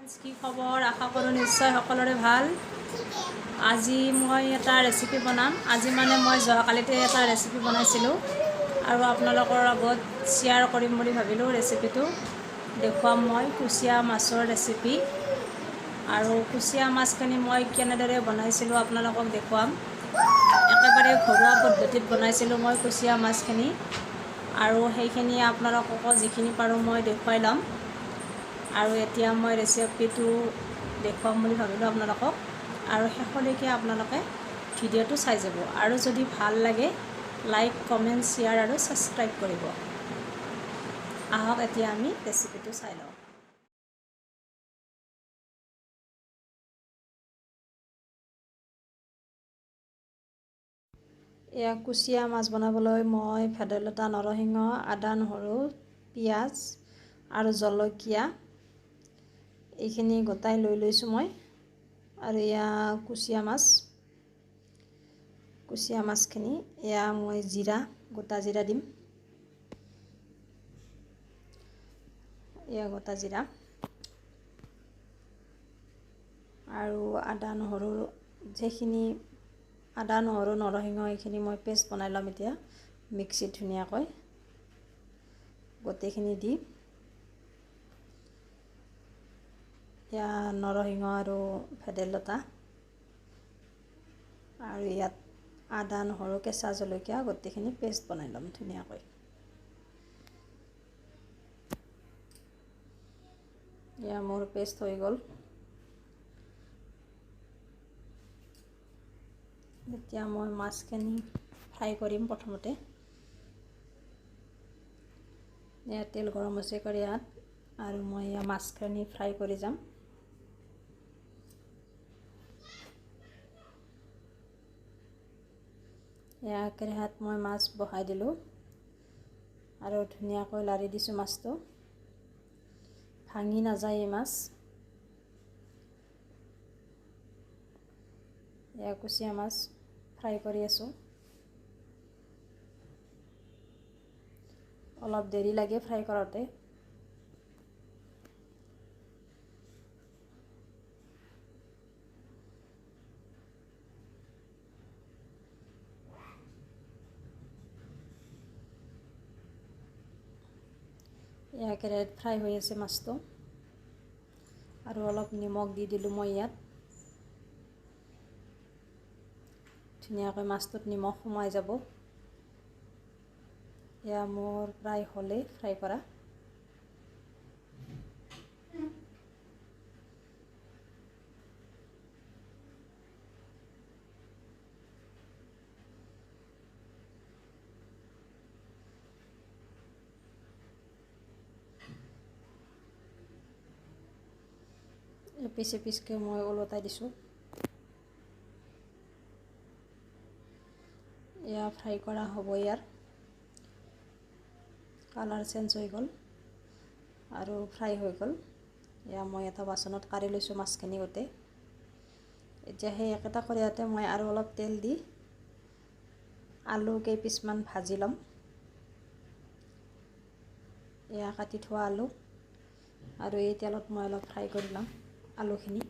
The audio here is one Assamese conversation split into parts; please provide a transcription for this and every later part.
ফ্ৰেণ্ডছ, কি খবৰ? আশা কৰোঁ নিশ্চয় সকলোৰে ভাল। আজি মই এটা ৰেচিপি বনাম। আজি মই যোৱাকালিতে এটা ৰেচিপি বনাইছিলোঁ আৰু আপোনালোকৰ আগত শ্বেয়াৰ কৰিম বুলি ভাবিলোঁ। ৰেচিপিটো দেখুৱাম মই কুচিয়া মাছৰ ৰেচিপি। আৰু কুচিয়া মাছখিনি মই কেনেদৰে বনাইছিলোঁ আপোনালোকক দেখুৱাম। একেবাৰে ঘৰুৱা পদ্ধতিত বনাইছিলোঁ মই কুচিয়া মাছখিনি, আৰু সেইখিনি আপোনালোককো যিখিনি পাৰোঁ মই দেখুৱাই ল'ম। আৰু এতিয়া মই ৰেচিপিটো দেখুৱাম বুলি ভাবিলোঁ আপোনালোকক, আৰু শেষলৈকে আপোনালোকে ভিডিঅ'টো চাই যাব। আৰু যদি ভাল লাগে লাইক, কমেণ্ট, শ্বেয়াৰ আৰু ছাবস্ক্ৰাইব কৰিব। আহক এতিয়া আমি ৰেচিপিটো চাই লওঁ। এয়া কুচিয়া মাছ বনাবলৈ মই ভেদাইলতা, নৰসিংহ, আদা, নহৰু, পিঁয়াজ আৰু জলকীয়া এইখিনি গোটাই লৈ লৈছোঁ মই। আৰু এয়া কুচিয়া মাছখিনি এয়া মই গোটা জিৰা দিম। এয়া গোটা জিৰা আৰু আদা, নহৰু, নৰসিংহ এইখিনি মই পেষ্ট বনাই ল'ম। এতিয়া মিক্সিত ধুনীয়াকৈ গোটেইখিনি দি এয়া নৰসিংহ আৰু ভেদাইলতা আৰু ইয়াত আদা, নহৰু, কেঁচা জলকীয়া গোটেইখিনি পেষ্ট বনাই ল'ম ধুনীয়াকৈ। এয়া মোৰ পেষ্ট হৈ গ'ল। এতিয়া মই মাছখিনি ফ্ৰাই কৰিম। প্ৰথমতে এয়া তেল গৰম হৈছে ইয়াত, আৰু মই এয়া মাছখিনি ফ্ৰাই কৰি যাম। এয়া কেৰাহীত মই মাছ বহাই দিলোঁ আৰু ধুনীয়াকৈ লাৰি দিছোঁ। মাছটো ভাঙি নাযায় এই মাছ। এয়া কুচিয়া মাছ ফ্ৰাই কৰি আছোঁ। অলপ দেৰি লাগে ফ্ৰাই কৰোঁতে। এয়া কেৰাহীত ফ্ৰাই হৈ আছে মাছটো, আৰু অলপ নিমখ দি দিলোঁ মই ইয়াত। ধুনীয়াকৈ মাছটোত নিমখ সোমাই যাব। এয়া মোৰ প্ৰায় হ'লেই ফ্ৰাই কৰা। পিচ পিচকৈ মই ওলটাই দিছোঁ। এয়া ফ্ৰাই কৰা হ'ব। ইয়াৰ কালাৰ চেঞ্জ হৈ গ'ল আৰু ফ্ৰাই হৈ গ'ল। এয়া মই এটা বাচনত কাঢ়ি লৈছোঁ মাছখিনি গোটেই। এতিয়া সেই একেটা কড়াইতে মই আৰু অলপ তেল দি আলু কেইপিচমান ভাজি ল'ম। এয়া কাটি থোৱা আলু, আৰু এই তেলত মই অলপ ফ্ৰাই কৰি ল'ম আলুখিনি।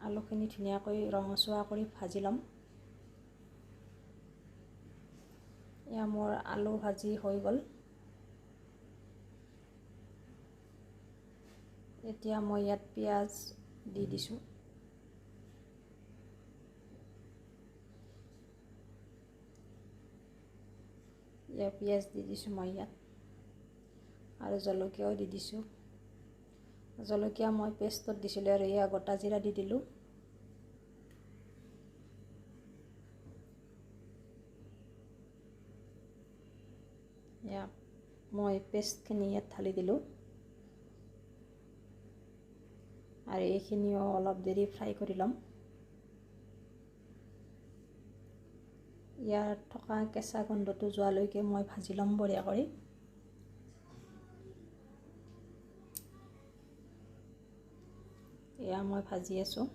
আলুখিনি ধুনীয়াকৈ ৰঙচুৱা কৰি ভাজি ল'ম। এয়া মোৰ আলু ভাজি হৈ গ'ল। এতিয়া মই ইয়াত পিঁয়াজ দি দিছোঁ। পিঁয়াজ দি দিছোঁ মই ইয়াত, আৰু জলকীয়াও দি দিছোঁ। জলকীয়া মই পেষ্টত দিছিলোঁ, আৰু এয়া গোটা জিৰা দি দিলোঁ। এয়া মই পেষ্টখিনি ইয়াত ঢালি দিলোঁ, আৰু এইখিনিও অলপ দেৰি ফ্ৰাই কৰি ল'ম। ইয়াত থকা কেঁচা গোন্ধটো যোৱালৈকে মই ভাজি ল'ম বঢ়িয়া কৰি। এয়া মই ভাজি আছোঁ।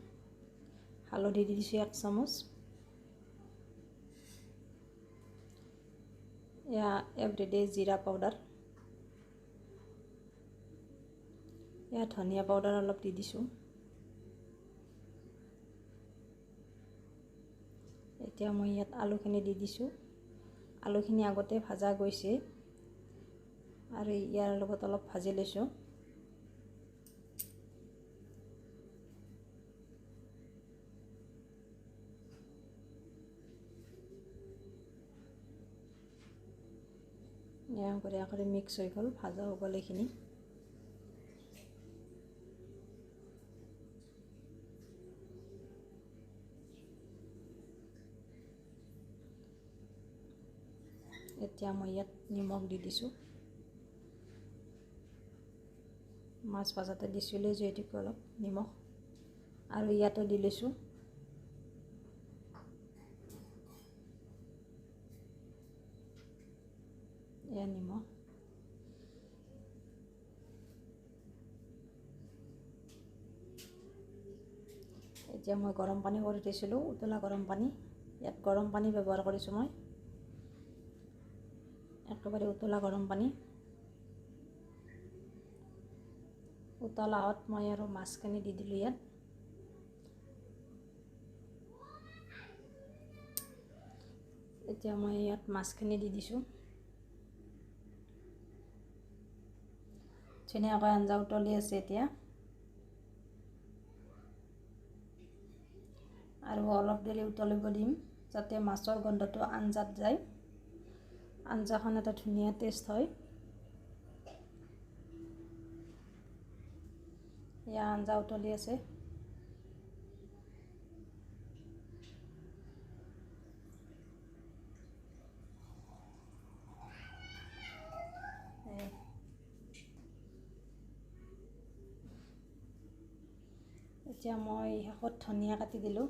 হালধি দি দিছোঁ 1 চামুচ। এয়া এভৰিডে জিৰা পাউডাৰ ইয়াত ধনিয়া পাউডাৰ অলপ দি দিছোঁ। এতিয়া মই ইয়াত আলুখিনি দি দিছোঁ। আলুখিনি আগতে ভাজা গৈছে আৰু ইয়াৰ লগত অলপ ভাজি লৈছোঁ। কৰি মিক্স হৈ গ'ল, ভাজা হৈ গ'ল এইখিনি। এতিয়া মই ইয়াত নিমখ দি দিছোঁ। মাছ ভাজাতে দিছিলোঁ যিহেতুকে অলপ নিমখ, আৰু ইয়াতো দি লৈছোঁ। এয়া নিমখ। এতিয়া মই গৰম পানী কৰি দিছিলোঁ, উতলা গৰম পানী। ইয়াত গৰম পানী ব্যৱহাৰ কৰিছোঁ মই, একেবাৰে উতলা গৰম পানী। উতলাত মই আৰু মাছখিনি দি দিলোঁ ইয়াত। এতিয়া মই ইয়াত মাছখিনি দি দিছোঁ। ধুনীয়াকৈ আঞ্জা উতলি আছে এতিয়া, আৰু অলপ দেৰি উতলিব দিম যাতে মাছৰ গোন্ধটো আঞ্জাত যায়, আঞ্জাখন এটা ধুনীয়া টেষ্ট হয়। এয়া আঞ্জা উতলি আছে। এতিয়া মই শেষত ধনিয়া কাটি দিলোঁ।